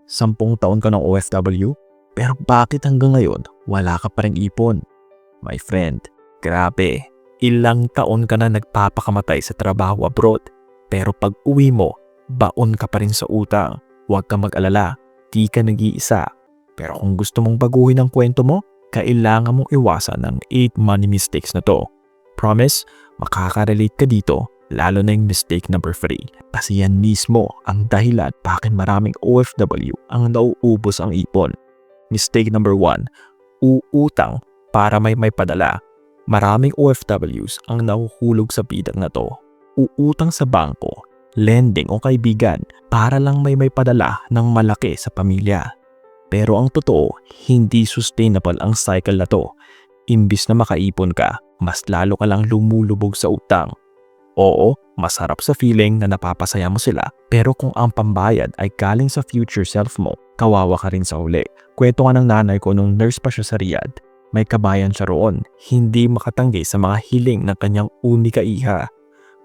10 taon ka ng OFW, pero bakit hanggang ngayon wala ka pa ring ipon? My friend, grabe. Ilang taon ka na nagpapakamatay sa trabaho abroad, pero pag uwi mo, baon ka pa rin sa utang. Huwag ka mag-alala, di ka nag-iisa. Pero kung gusto mong baguhin ang kwento mo, kailangan mong iwasan ang 8 money mistakes na to. Promise, makaka-relate ka dito, lalo na yung mistake number 3. Kasi yan mismo ang dahilan bakit maraming OFW ang nauubos ang ipon. Mistake number 1, uutang para may padala. Maraming OFWs ang nahuhulog sa bidang na to. Uutang sa bangko, lending o kaibigan para lang may padala ng malaki sa pamilya. Pero ang totoo, hindi sustainable ang cycle na to. Imbis na makaipon ka, mas lalo ka lang lumulubog sa utang. Oo, masarap sa feeling na napapasaya mo sila, pero kung ang pambayad ay galing sa future self mo, kawawa ka rin sa huli. Kwento nga ng nanay ko nung nurse pa siya sa Riyadh. May kabayan siya roon, hindi makatanggi sa mga hiling ng kanyang unika iha.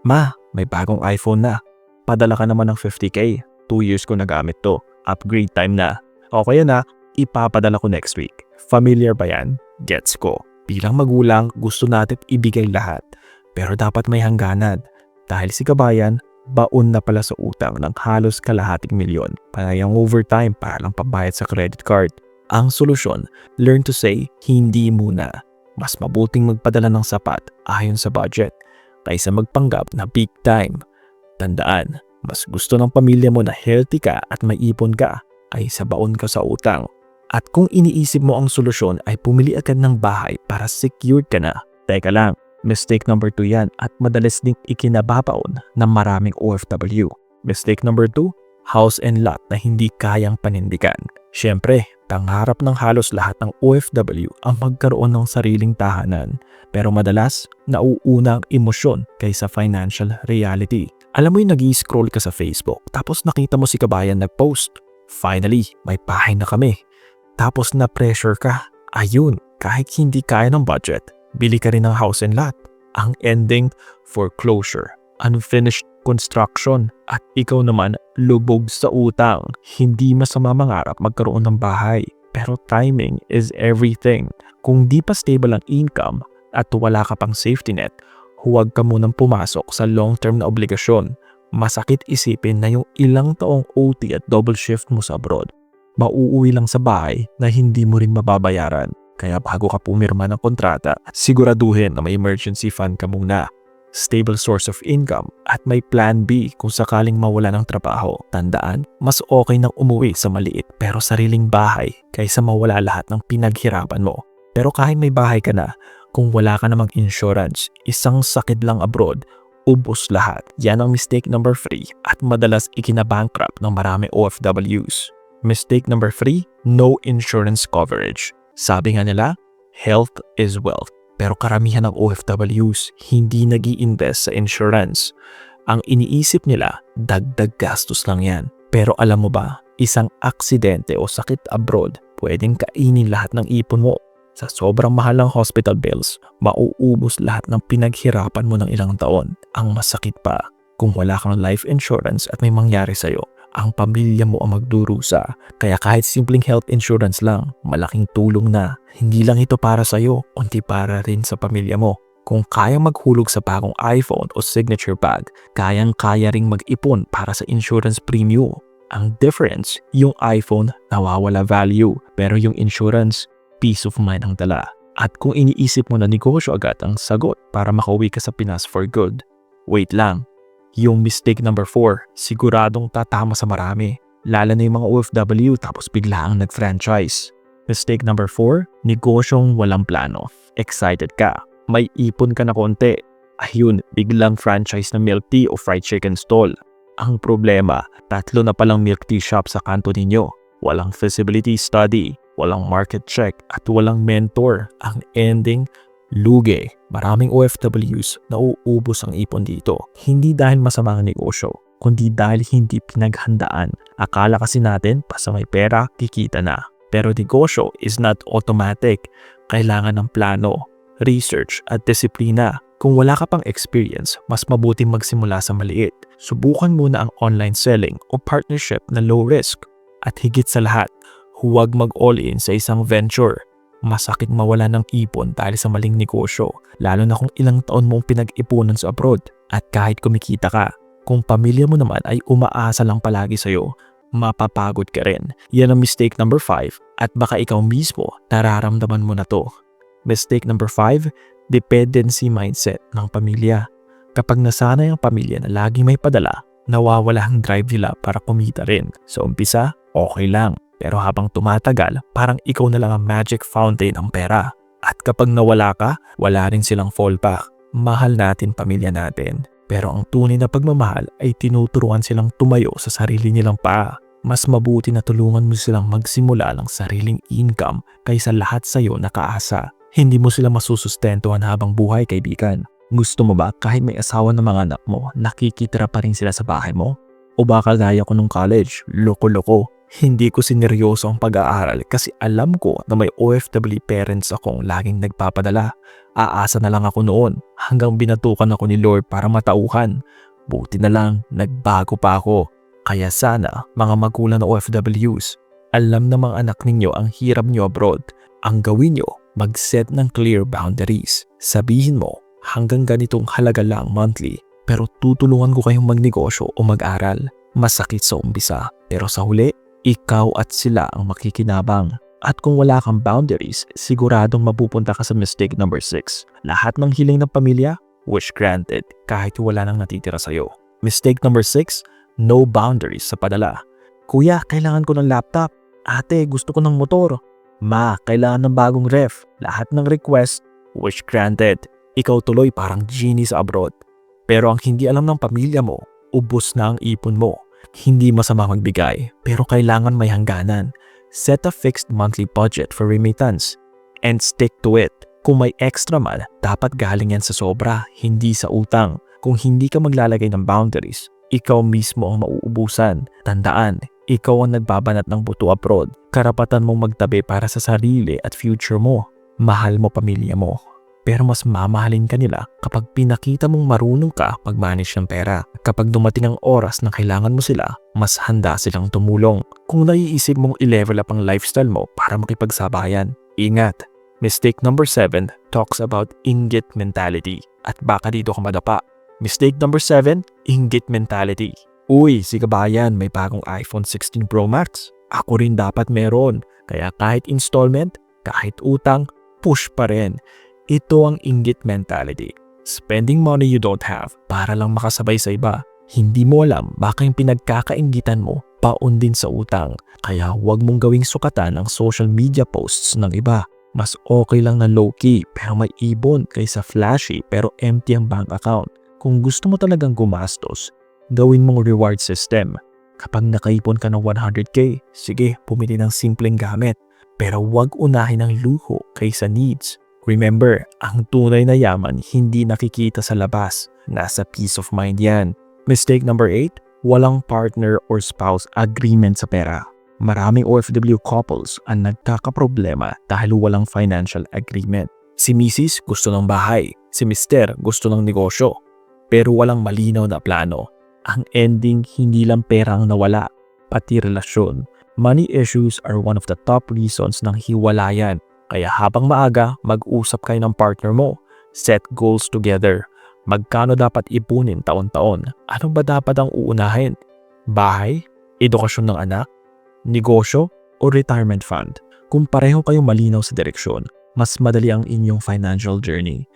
Ma, may bagong iPhone na. Padala ka naman ng 50k. 2 years ko nagamit to. Upgrade time na. Okay na, ipapadala ko next week. Familiar ba yan? Gets ko. Bilang magulang, gusto natin ibigay lahat. Pero dapat may hangganan. Dahil si kabayan, baon na pala sa utang ng halos kalahating milyon. Panayang overtime para lang pambayad sa credit card. Ang solusyon, learn to say, hindi muna. Mas mabuting magpadala ng sapat ayon sa budget kaysa magpanggap na big time. Tandaan, mas gusto ng pamilya mo na healthy ka at may ipon ka kaysa baon ka sa utang. At kung iniisip mo ang solusyon ay pumili agad ng bahay para secured ka na. Teka lang, mistake number 2 yan at madalas ding ikinababaon ng maraming OFW. Mistake number 2, house and lot na hindi kayang panindigan. Siyempre, pangarap ng halos lahat ng OFW ang magkaroon ng sariling tahanan. Pero madalas, nauuna ang emosyon kaysa financial reality. Alam mo yung nag-i-scroll ka sa Facebook tapos nakita mo si kabayan nag-post. Finally, may bahay na kami. Tapos na-pressure ka. Ayun, kahit hindi kaya ng budget, bili ka rin ng house and lot. Ang ending, foreclosure, unfinished construction, at ikaw naman lubog sa utang. Hindi masama mangarap magkaroon ng bahay, pero timing is everything. Kung di pa stable ang income at wala ka pang safety net, huwag ka munang pumasok sa long-term na obligasyon. Masakit isipin na yung ilang taong OT at double shift mo sa abroad, mauuwi lang sa bahay na hindi mo rin mababayaran. Kaya bago ka pumirma ng kontrata, siguraduhin na may emergency fund ka muna, stable source of income, at may plan B kung sakaling mawala ng trabaho. Tandaan, mas okay nang umuwi sa maliit pero sariling bahay kaysa mawala lahat ng pinaghirapan mo. Pero kahit may bahay ka na, kung wala ka namang insurance, isang sakit lang abroad, ubos lahat. Yan ang mistake number 3 at madalas ikinabankrupt ng marami OFWs. Mistake number 3, no insurance coverage. Sabi nga nila, health is wealth. Pero karamihan ng OFWs hindi nag-i-invest sa insurance. Ang iniisip nila, dagdag gastos lang yan. Pero alam mo ba, isang aksidente o sakit abroad, pwedeng kainin lahat ng ipon mo. Sa sobrang mahal ng hospital bills, mauubos lahat ng pinaghirapan mo ng ilang taon. Ang masakit pa, kung wala kang life insurance at may mangyari sa'yo, ang pamilya mo ang magdurusa. Kaya kahit simpleng health insurance lang, malaking tulong na. Hindi lang ito para sa'yo, kundi para rin sa pamilya mo. Kung kayang maghulog sa bagong iPhone o signature bag, kayang-kaya ring mag-ipon para sa insurance premium. Ang difference, yung iPhone nawawala value, pero yung insurance, peace of mind ang dala. At kung iniisip mo na negosyo agad ang sagot para makauwi ka sa Pinas for good, wait lang. Yung mistake number 4, siguradong tatama sa marami. Lalo na yung mga OFW tapos biglaang nag-franchise. Mistake number 4, negosyong walang plano. Excited ka, may ipon ka na konti. Ayun, biglang franchise na milk tea o fried chicken stall. Ang problema, 3 na palang milk tea shop sa kanto ninyo. Walang feasibility study, walang market check, at walang mentor. Ang ending, lugi. Maraming OFWs nauubos ang ipon dito. Hindi dahil masama ang negosyo, kundi dahil hindi pinaghandaan. Akala kasi natin, basta may pera, kikita na. Pero negosyo is not automatic. Kailangan ng plano, research, at disiplina. Kung wala ka pang experience, mas mabuting magsimula sa maliit. Subukan muna ang online selling o partnership na low risk. At higit sa lahat, huwag mag-all-in sa isang venture. Masakit mawala ng ipon dahil sa maling negosyo, lalo na kung ilang taon mong pinag-ipunan sa abroad. At kahit kumikita ka, kung pamilya mo naman ay umaasa lang palagi sa'yo, mapapagod ka rin. Yan ang mistake number 5 at baka ikaw mismo nararamdaman mo na to. Mistake number 5, dependency mindset ng pamilya. Kapag nasanay ang pamilya na laging may padala, nawawala ang drive nila para kumita rin. Sa umpisa, okay lang. Pero habang tumatagal, parang ikaw na lang ang magic fountain ng pera. At kapag nawala ka, wala rin silang fallback. Mahal natin pamilya natin. Pero ang tunay na pagmamahal ay tinuturuan silang tumayo sa sarili nilang paa. Mas mabuti na tulungan mo silang magsimula ng sariling income kaysa lahat sa'yo nakaasa. Hindi mo sila masusustentuhan habang buhay, kaibigan. Gusto mo ba kahit may asawa ng mga anak mo, nakikitira pa rin sila sa bahay mo? O baka gaya ko nung college, loko-loko. Hindi ko sineryoso ang pag-aaral kasi alam ko na may OFW parents akong laging nagpapadala. Aasa na lang ako noon hanggang binatukan ako ni Lord para matauhan. Buti na lang, nagbago pa ako. Kaya sana, mga magulang na OFWs, alam na mga anak ninyo ang hirap nyo abroad. Ang gawin nyo, mag-set ng clear boundaries. Sabihin mo, hanggang ganitong halaga lang monthly, pero tutulungan ko kayong magnegosyo o mag-aral. Masakit sa umpisa, pero sa huli, ikaw at sila ang makikinabang. At kung wala kang boundaries, siguradong mapupunta ka sa mistake number 6. Lahat ng hiling ng pamilya, wish granted kahit wala nang natitira sa'yo. Mistake number 6, no boundaries sa padala. Kuya, kailangan ko ng laptop. Ate, gusto ko ng motor. Ma, kailangan ng bagong ref. Lahat ng request, wish granted. Ikaw tuloy parang genie sa abroad. Pero ang hindi alam ng pamilya mo, ubos na ang ipon mo. Hindi masama magbigay, pero kailangan may hangganan. Set a fixed monthly budget for remittance and stick to it. Kung may extra man, dapat galing yan sa sobra, hindi sa utang. Kung hindi ka maglalagay ng boundaries, ikaw mismo ang mauubusan. Tandaan, ikaw ang nagbabanat ng buto abroad. Karapatan mong magtabi para sa sarili at future mo. Mahal mo pamilya mo. Pero mas mamahalin ka nila kapag pinakita mong marunong ka mag-manage ng pera. Kapag dumating ang oras na kailangan mo sila, mas handa silang tumulong. Kung naiisip mong i-level up ang lifestyle mo para makipagsabayan, ingat. Mistake number 7 talks about inggit mentality at baka dito ka madapa. Mistake number 7, inggit mentality. Uy, si kabayan, may bagong iPhone 16 Pro Max. Ako rin dapat meron. Kaya kahit installment, kahit utang, push pa rin. Ito ang inggit mentality. Spending money you don't have para lang makasabay sa iba. Hindi mo alam baka yung pinagkakainggitan mo paon din sa utang. Kaya huwag mong gawing sukatan ang social media posts ng iba. Mas okay lang na low-key pero may ibon kaysa flashy pero empty ang bank account. Kung gusto mo talagang gumastos, gawin mong reward system. Kapag nakaipon ka ng 100k, sige, pumili ng simpleng gamit. Pero huwag unahin ang luho kaysa needs. Remember, ang tunay na yaman hindi nakikita sa labas. Nasa peace of mind yan. Mistake number 8, walang partner or spouse agreement sa pera. Maraming OFW couples ang nagkakaproblema dahil walang financial agreement. Si Mrs. gusto ng bahay, si Mr. gusto ng negosyo, pero walang malinaw na plano. Ang ending, hindi lang pera ang nawala, pati relasyon. Money issues are one of the top reasons ng hiwalayan. Kaya habang maaga, mag-usap kayo ng partner mo. Set goals together. Magkano dapat ipunin taon-taon? Ano ba dapat ang uunahin? Bahay? Edukasyon ng anak? Negosyo? O retirement fund? Kung pareho kayong malinaw sa direksyon, mas madali ang inyong financial journey.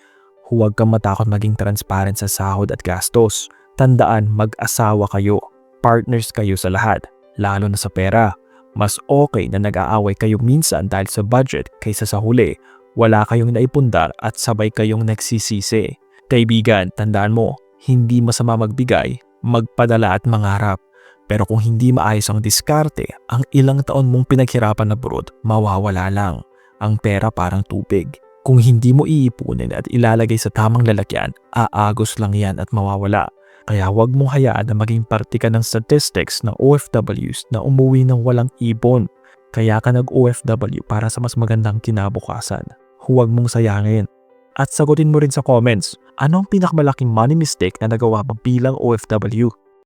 Huwag kang matakot maging transparent sa sahod at gastos. Tandaan, mag-asawa kayo. Partners kayo sa lahat, lalo na sa pera. Mas okay na nag-aaway kayo minsan dahil sa budget kaysa sa huli. Wala kayong naipundar at sabay kayong nagsisisi. Kaibigan, tandaan mo, hindi masama magbigay, magpadala at mangarap. Pero kung hindi maayos ang diskarte, ang ilang taon mong pinaghirapan na abroad, mawawala lang. Ang pera parang tubig. Kung hindi mo iipunin at ilalagay sa tamang lalagyan, aagos lang yan at mawawala. Kaya huwag mong hayaan na maging parte ka ng statistics ng OFWs na umuwi ng walang ipon. Kaya ka nag-OFW para sa mas magandang kinabukasan. Huwag mong sayangin. At sagutin mo rin sa comments, anong pinakamalaking money mistake na nagawa mo bilang OFW?